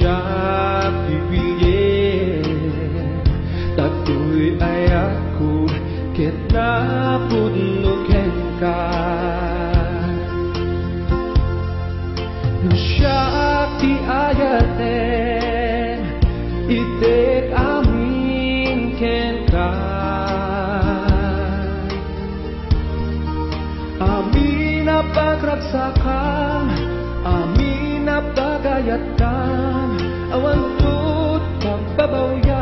siya pipiliin. Tato'y ay ako, ket napudnuken ka. No siya ti ayaten, itek amin ken ka. Amin na pagragsakan, amin na pagayatan, awan to't pagbabawian.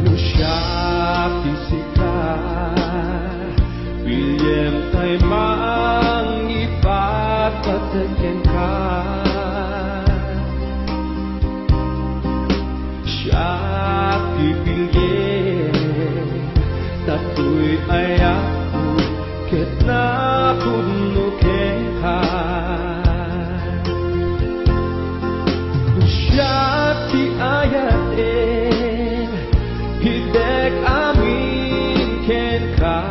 No siya pisika, William tay mang ipagpataken ka. Siya pipilyen, tato'y ay ako, ket napudnuken ka. Siya ti ayaten, hidek amin ken ka.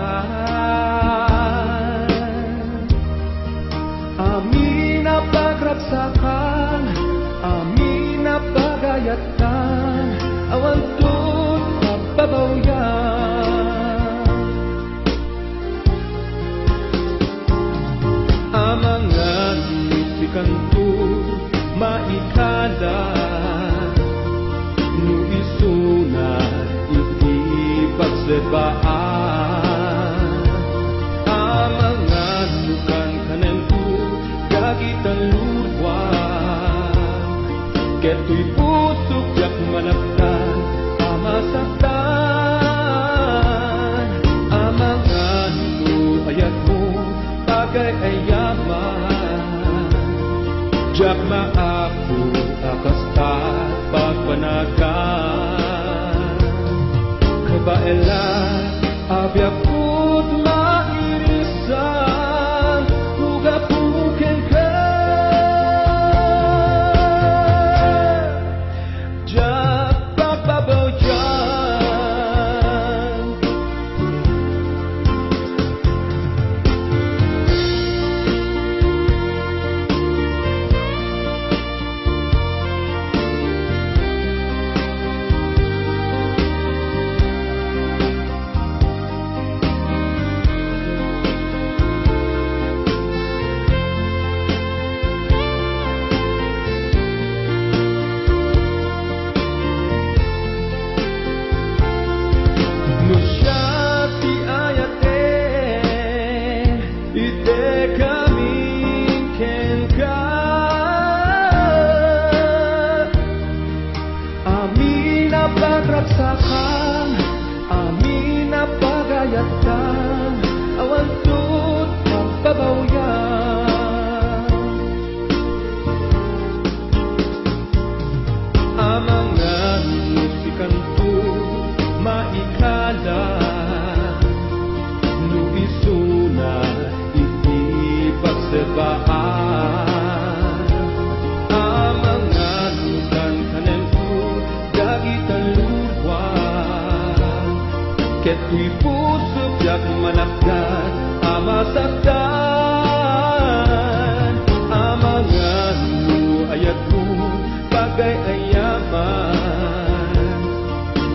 Amin na pagragsakan, amin na pagayatan, awan to't pagbabawian. Amangan isikan to maikala, no isuna iti pagsebaan. Amangan nukan kanen to dagitan luwag, keto'y pusok yak manaptan amasaktan. Amangan mo ayat mo bagay ayaman, jak maapo akasta pagpanagan. Kabaela abiyakut mairisan, ugapuken ka. Jak pagbabawian. No siya ti ayaten, itek amin ken ka. Amin na pagragsakan, amin na pagayatan, awan to't pagbabawian. Amangan musikan to maikala, no isuna iti pagsebaan. Amangan nukan kanen to dagitan luwag, keto'y pusok yak manapdan amasaktan. Amangan mo ayat mo bagay ayaman,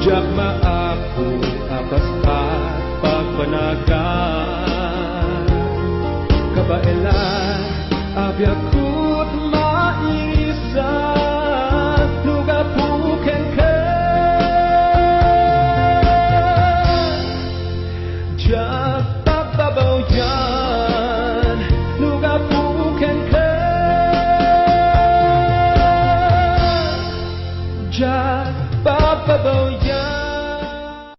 jak maapo akasta pagpanagan. Kabaela abiyakut